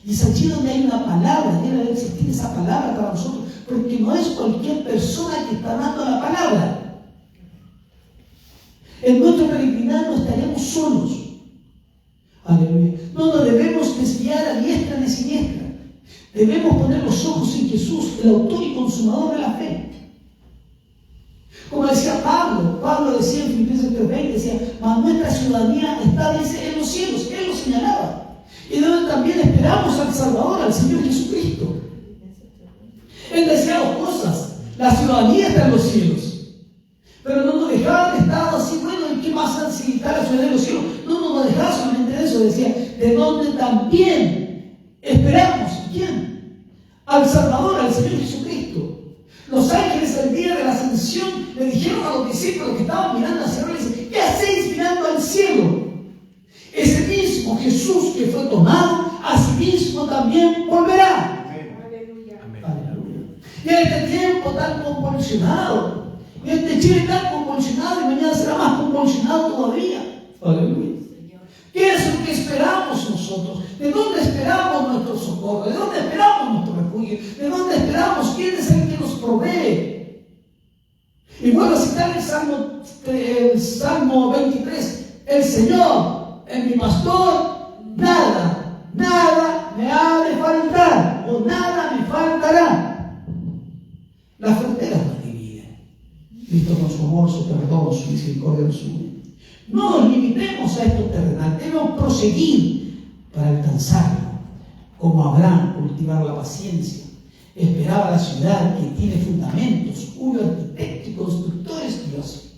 y es allí donde hay una palabra, debe existir esa palabra para nosotros, porque no es cualquier persona que está dando la palabra. En nuestro peregrinar no estaremos solos. Aleluya. No nos debemos desviar a diestra ni siniestra. Debemos poner los ojos en Jesús, el autor y consumador de la fe. Como decía Pablo decía en Filipenses 3:20, decía, mas nuestra ciudadanía está, dice, en los cielos. Él lo señalaba. Y de donde también esperamos al Salvador, al Señor Jesucristo. Él decía dos cosas: la ciudadanía está en los cielos. Pero no nos dejaba de estar así, bueno, ¿y qué pasa si está la ciudadanía en los cielos? No nos dejaba solamente eso, decía, de donde también esperamos. ¿Quién? Al Salvador, al Señor Jesucristo. Los ángeles el día de la ascensión le dijeron a los discípulos que estaban mirando hacia arriba, dicen, ¿qué hacéis mirando al cielo? Ese mismo Jesús que fue tomado, a sí mismo también volverá. Aleluya. Amén. Y en este tiempo tan convulsionado, y este Chile tan convulsionado, y mañana será más convulsionado todavía. Aleluya. ¿Qué es Entonces, ¿qué esperamos nosotros? ¿De dónde esperamos nuestro socorro? ¿De dónde esperamos nuestro refugio? ¿De dónde esperamos? ¿Quién es el que nos provee? Y vuelvo a citar el Salmo 23. El Señor es mi pastor, nada me ha de faltar, o nada me faltará. Las fronteras nos dividen. Cristo con su amor, su perdón, su misericordia nos une. No nos limitemos a esto terrenal, debemos proseguir para alcanzarlo. Como Abraham, cultivar la paciencia. Esperaba la ciudad que tiene fundamentos, cuyo arquitecto y constructor es Dios.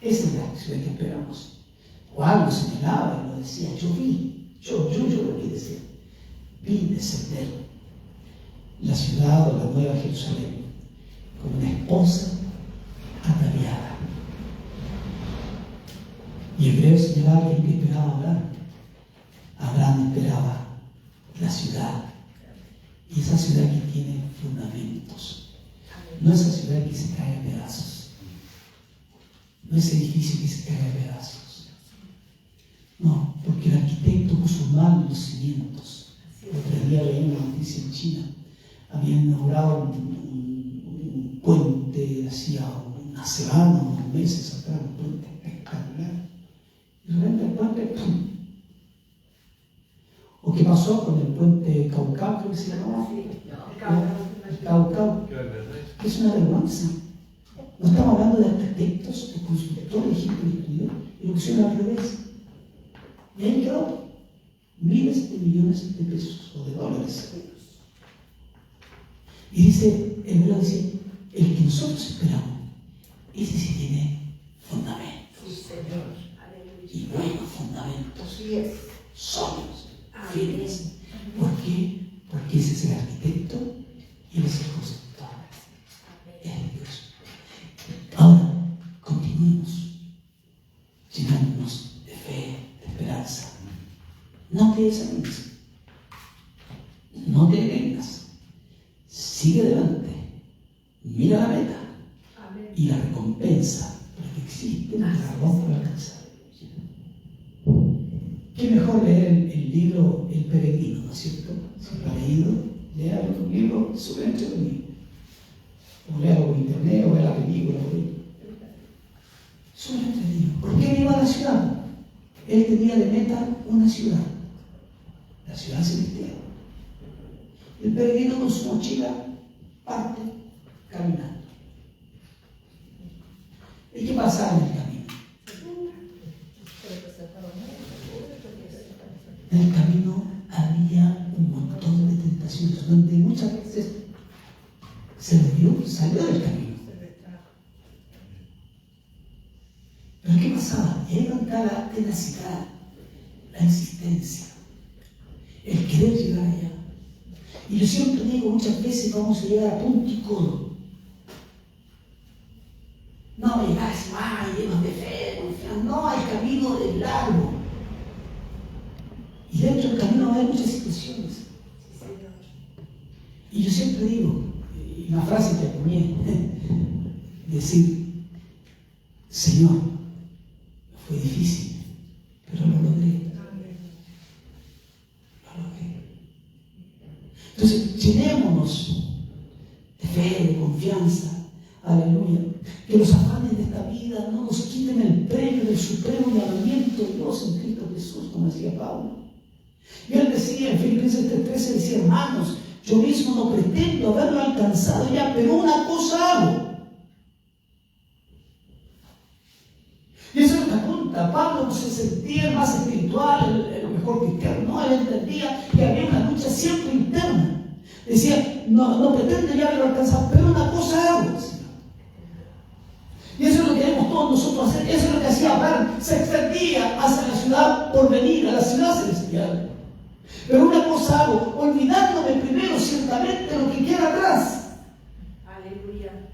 Esa es la ciudad que esperamos. Juan lo señalaba y lo decía, yo lo vi, decía. Vi descender la ciudad o la nueva Jerusalén como una esposa ataviada. Y Hebreo señalaba que esperaba Abraham. Abraham esperaba la ciudad. Y esa ciudad que tiene fundamentos. No esa ciudad que se cae a pedazos. No ese edificio que se cae a pedazos. No, porque el arquitecto puso mal los cimientos. El otro día leí una noticia en China. Habían inaugurado un puente hacía una semana, unos meses atrás, un puente espectacular. Y de repente el puente, ¡pum! ¿O qué pasó con el puente Caucao, creo que se llamaba? El Caucao. Que es una vergüenza. No estamos hablando de arquitectos, de constructores, de gente que estudió, y lo que hicieron al revés. Y ahí quedó miles de millones de pesos o de dólares. Y dice, el Hebreo dice, el que nosotros esperamos, ese sí tiene fundamentos. Sí, Señor. Y buenos fundamentos. Así es. Sólidos, firmes. ¿Por qué? Porque ese es el arquitecto y él es el constructor. Es Dios. Ahora, continuemos llenándonos de fe, de esperanza. No te desanimes. No te detengas. Sigue adelante. Mira la meta. Amén. Y la recompensa, porque existe un galardón para alcanzar. Qué mejor leer el libro El Peregrino, ¿no es cierto? Si lo ha leído, lea un libro súper entretenido. O léalo por internet, o vea la película por ahí. Súper entretenido. ¿Por qué iba a la ciudad? Él tenía de meta una ciudad, la ciudad celestial. El peregrino con su mochila parte caminando. ¿Y qué pasaba en el camino? En el camino había un montón de tentaciones, donde muchas veces se desvió, salió del camino. Pero ¿qué pasaba? Y ahí está la tenacidad, la insistencia, el querer llegar allá. Y yo siempre digo, muchas veces vamos a llegar a punto y codo. No llegar así, llenos de fe, confianza. No, el camino es largo. Y dentro del camino va a haber muchas situaciones. Y yo siempre digo, y una frase que acuñé, decir, Señor, fue difícil, pero lo logré. Lo logré. Entonces, llenémonos de fe, de confianza. Aleluya. Que los afanes de esta vida no nos quiten el premio del supremo llamamiento de Dios en Cristo Jesús, como decía Pablo. Y él decía en Filipenses 3:13, decía, hermanos, yo mismo no pretendo haberlo alcanzado ya, pero una cosa hago. Y eso es una pregunta. Pablo se sentía el más espiritual, el mejor cristiano. No, él entendía que había una lucha siempre interna. Decía, no pretendo ya haberlo alcanzado, pero una cosa hago. Y eso es lo que queremos todos nosotros hacer. Eso es lo que hacía Abraham. Se extendía hacia la ciudad por venir, a la ciudad celestial. Pero una cosa hago, olvidándome primero ciertamente lo que queda atrás. Aleluya.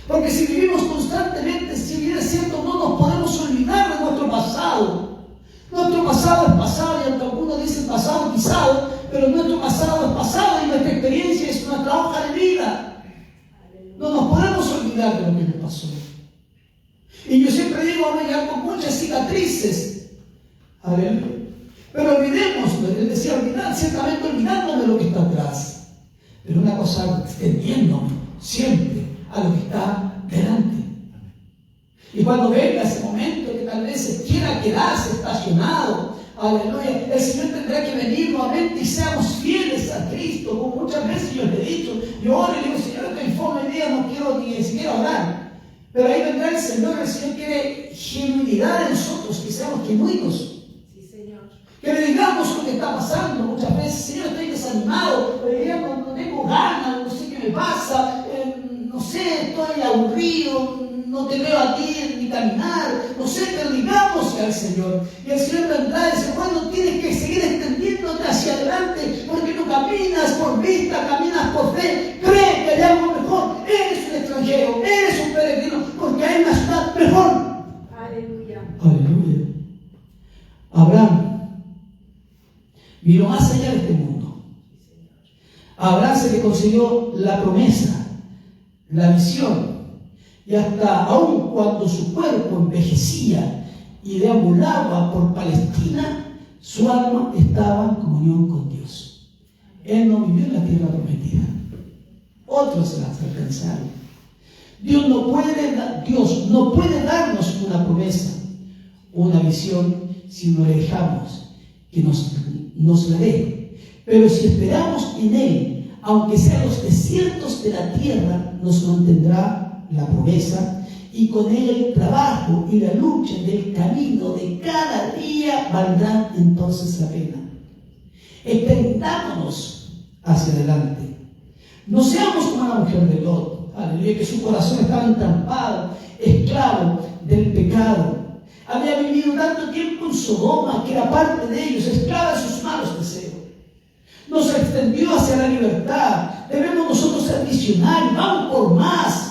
Porque si vivimos constantemente, si bien es cierto, no nos podemos olvidar de nuestro pasado. Nuestro pasado es pasado, y aunque algunos dicen pasado pisado, pero nuestro pasado es pasado y nuestra experiencia es nuestra hoja de vida. No nos podemos olvidar de lo que nos pasó. Y yo siempre digo, vamos a llegar con muchas cicatrices Aleluya. Pero olvidemos, él decía olvidar, ciertamente olvidándome lo que está atrás. Pero una cosa, extendiéndome siempre a lo que está delante. Y cuando venga ese momento que tal vez se quiera quedarse estacionado, aleluya, el Señor tendrá que venir nuevamente y seamos fieles a Cristo. Como muchas veces yo le he dicho, yo oro y le digo, Señor, estoy informe hoy día, no quiero ni siquiera orar. Pero ahí vendrá el Señor quiere genuinidad en nosotros, que seamos genuinos. Que le digamos lo que está pasando. Muchas veces, Señor, estoy desanimado, no tengo ganas, no sé qué me pasa, no sé, estoy aburrido, no te veo a ti ni caminar, no sé, pero digamos al Señor. Y el Señor vendrá y dice, bueno, tienes que seguir extendiéndote hacia adelante, porque no caminas por vista, caminas por fe. Cree que hay algo mejor. Eres un extranjero, eres un peregrino, porque hay una ciudad mejor. Aleluya. Aleluya. Abraham miró más allá de este mundo. Abraham se le concedió la promesa, la visión, y hasta aun cuando su cuerpo envejecía y deambulaba por Palestina, su alma estaba en comunión con Dios. Él no vivió en la tierra prometida, otros las alcanzaron. Dios no puede darnos una promesa, una visión, si no le dejamos que nos la dé. Pero si esperamos en Él, aunque sean los desiertos de la tierra, nos mantendrá la promesa, y con Él el trabajo y la lucha del camino de cada día valdrán entonces la pena. Extendámonos hacia adelante. No seamos como la mujer de Lot, aleluya, que su corazón estaba entrampado, esclavo del pecado. Había vivido tanto tiempo en Sodoma, que era parte de ellos, esclava de sus malos deseos. Nos extendió hacia la libertad. Debemos nosotros ser visionarios, vamos por más.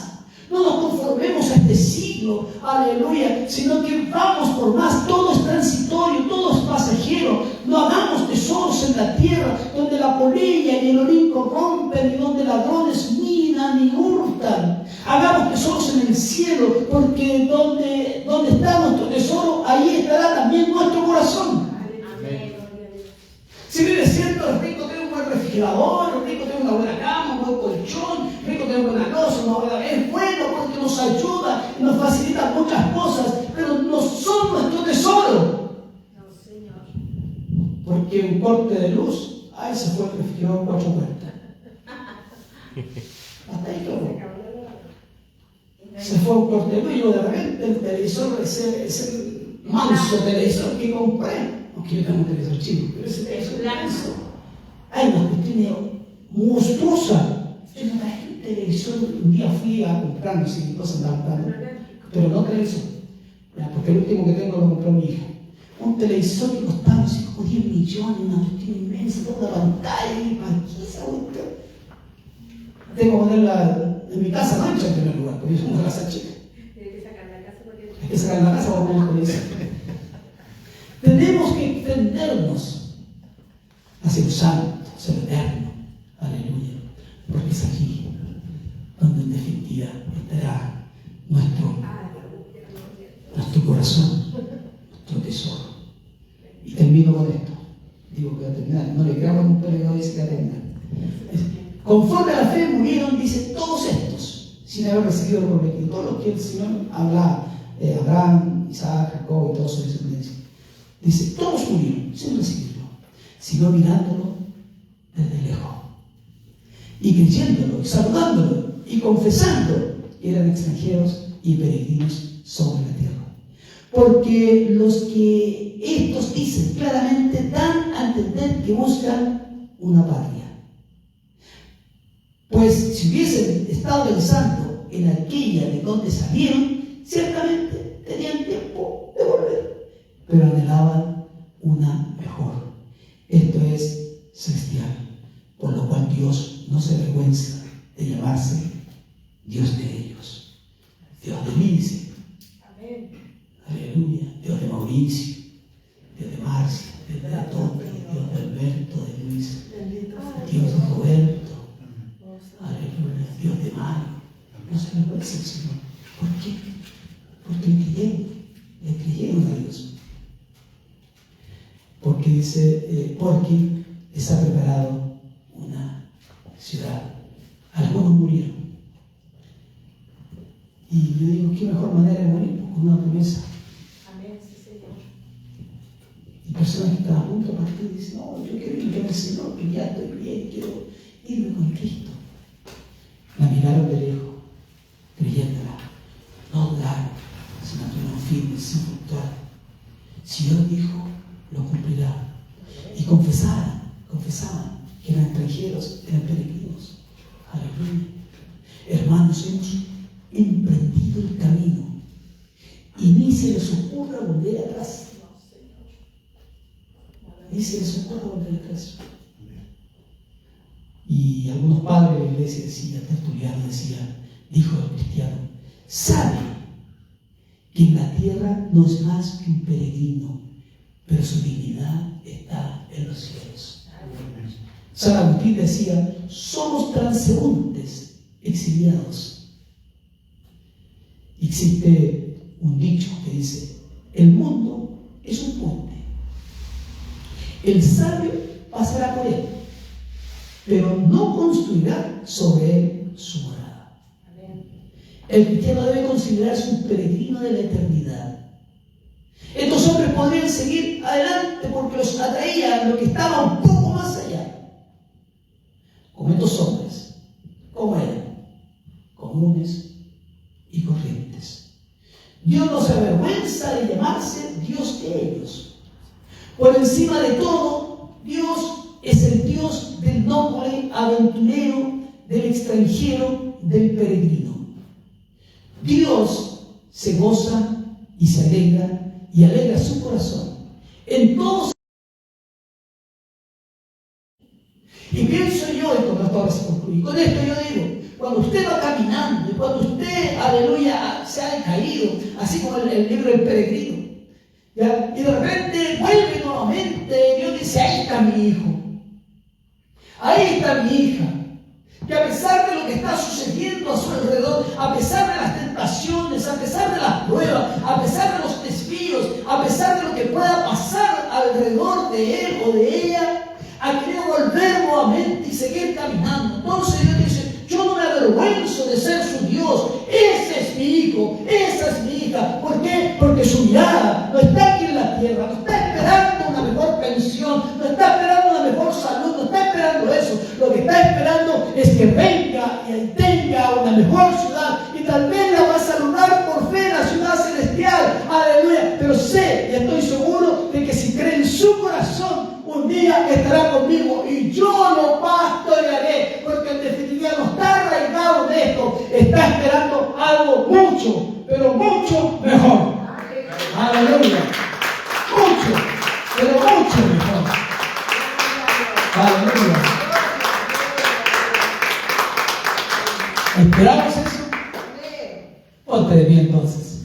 No nos conformemos a este siglo, aleluya, sino que vamos por más. Todo es transitorio, todo es pasajero. No hagamos tesoros en la tierra, donde la polilla y el orín corrompen, y donde ladrones minan y hurtan. Hagamos tesoros en el cielo, porque donde está nuestro tesoro, ahí estará también nuestro corazón. Amén. Si bien es cierto, el rico tiene un buen refrigerador, el rico tiene una buena cama, un buen colchón, el rico tiene una buena cosa, una buena... Es bueno porque nos ayuda y nos facilita muchas cosas, pero no son nuestro tesoro. No, Señor. Porque un corte de luz, ahí se fue el refrigerador 4 vueltas. Hasta ahí todo. Se fue un corte de luz y yo de repente el televisor, ese manso televisor que compré, aunque yo tengo un televisor chico, pero ese televisor manso, hay una cuestión monstruosa. Yo no traje un televisor, un día fui a comprar, no sé qué cosa andaba comprando, pero no televisor, porque el último que tengo lo compró mi hija. Un televisor que costaba, no sé, como 10 millones, una cuestión inmensa, toda una pantalla y marquisa, tengo que ponerla en mi casa, no en primer lugar, porque es una casa chica. Tiene que sacar la casa porque... Hay que sacar la casa para poner el televisor. Tenemos que extendernos hacia lo santo, hacia lo eterno. Aleluya. Porque es aquí donde en definitiva estará nuestro corazón, nuestro tesoro. Y termino con esto. Digo que va a terminar. No le creamos un peligro, dice que va a terminar. Conforme a la fe murieron, dice, todos estos, sin haber recibido lo prometido. Todos los que el Señor hablaba, Abraham, Isaac, Jacob y todos sus descendencia. Dice, todos murieron sin recibirlo, sino mirándolo desde lejos. Y creyéndolo, y saludándolo, y confesando que eran extranjeros y peregrinos sobre la tierra. Porque los que estos dicen claramente dan a entender que buscan una patria. Pues si hubiesen estado pensando en aquella de donde salieron, ciertamente tenían tiempo de volver, pero anhelaban una mejor. Esto es celestial, por lo cual Dios no se avergüenza de llamarse Dios de ellos. Dios de Lince, Amén. aleluya, Dios de Mauricio, Dios de Marcia, Dios de Antonio, Dios de Alberto, de Luis, Dios de Roberto, aleluya, Dios de Mario. No se avergüenza el Señor. ¿Por qué? Porque le creyeron a Dios. porque dice, porque les ha preparado una ciudad. Algunos murieron. Y yo digo, ¿qué mejor manera de morir? Con una promesa. Amén, sí, Señor. Y personas que están a punto de partir dicen, no, yo quiero ir con el Señor, que ya estoy bien, quiero irme con Cristo. La miraron de lejos, creyéndola. No dudaron, se mantuvieron firmes, sin fluctuar. Si Dios dijo, lo cumplirá. Y confesaban que eran extranjeros, eran peregrinos. Aleluya. Hermanos, hemos emprendido el camino y ni se les ocurra volver atrás. Ni se les ocurra volver atrás. Y algunos padres de la iglesia decían, Tertuliano decía, dijo el cristiano, sabe que en la tierra no es más que un peregrino, pero su dignidad está en los cielos. San Agustín decía, somos transeúntes exiliados. Existe un dicho que dice, el mundo es un puente. El sabio pasará por él, pero no construirá sobre él su morada. El cristiano debe considerarse un peregrino de la eternidad. Estos hombres podrían seguir adelante porque los atraía lo que estaba un poco más allá. Como estos hombres, como eran, comunes y corrientes. Dios no se avergüenza de llamarse Dios de ellos. Por encima de todo, Dios es el Dios del noble aventurero, del extranjero, del peregrino. Dios se goza y se alegra y alegra su corazón en todos. Y pienso yo, y con esto ahora se concluye, con esto yo digo, cuando usted va caminando y cuando usted, aleluya, se ha caído, así como el libro del peregrino, ¿ya? Y de repente vuelve nuevamente, Dios dice, ahí está mi hijo, ahí está mi hija, que a pesar de lo que está sucediendo a su alrededor, a pesar de las tentaciones, a pesar de las pruebas, a pesar de los desvíos, a pesar de lo que pueda pasar alrededor de él o de ella, ha querido volver nuevamente y seguir caminando. Entonces Dios dice, yo no me avergüenzo de ser su Dios, ese es mi hijo, esa es mi hija. ¿Por qué? Porque su mirada no está aquí en la tierra, no está esperando una mejor pensión, no está esperando una mejor salud, no está esperando eso. Lo que está esperando es que venga y tenga una mejor ciudad y tal vez la va a saludar por fe la ciudad celestial. Aleluya. Pero sé y estoy seguro de que si cree en su corazón, un día estará conmigo y yo lo pastorearé, porque en definitiva no está arraigado en esto, está esperando algo mucho, pero mucho mejor. Aleluya. Mucho, pero mucho mejor. Aleluya. ¿Esperamos eso? Ponte de pie entonces.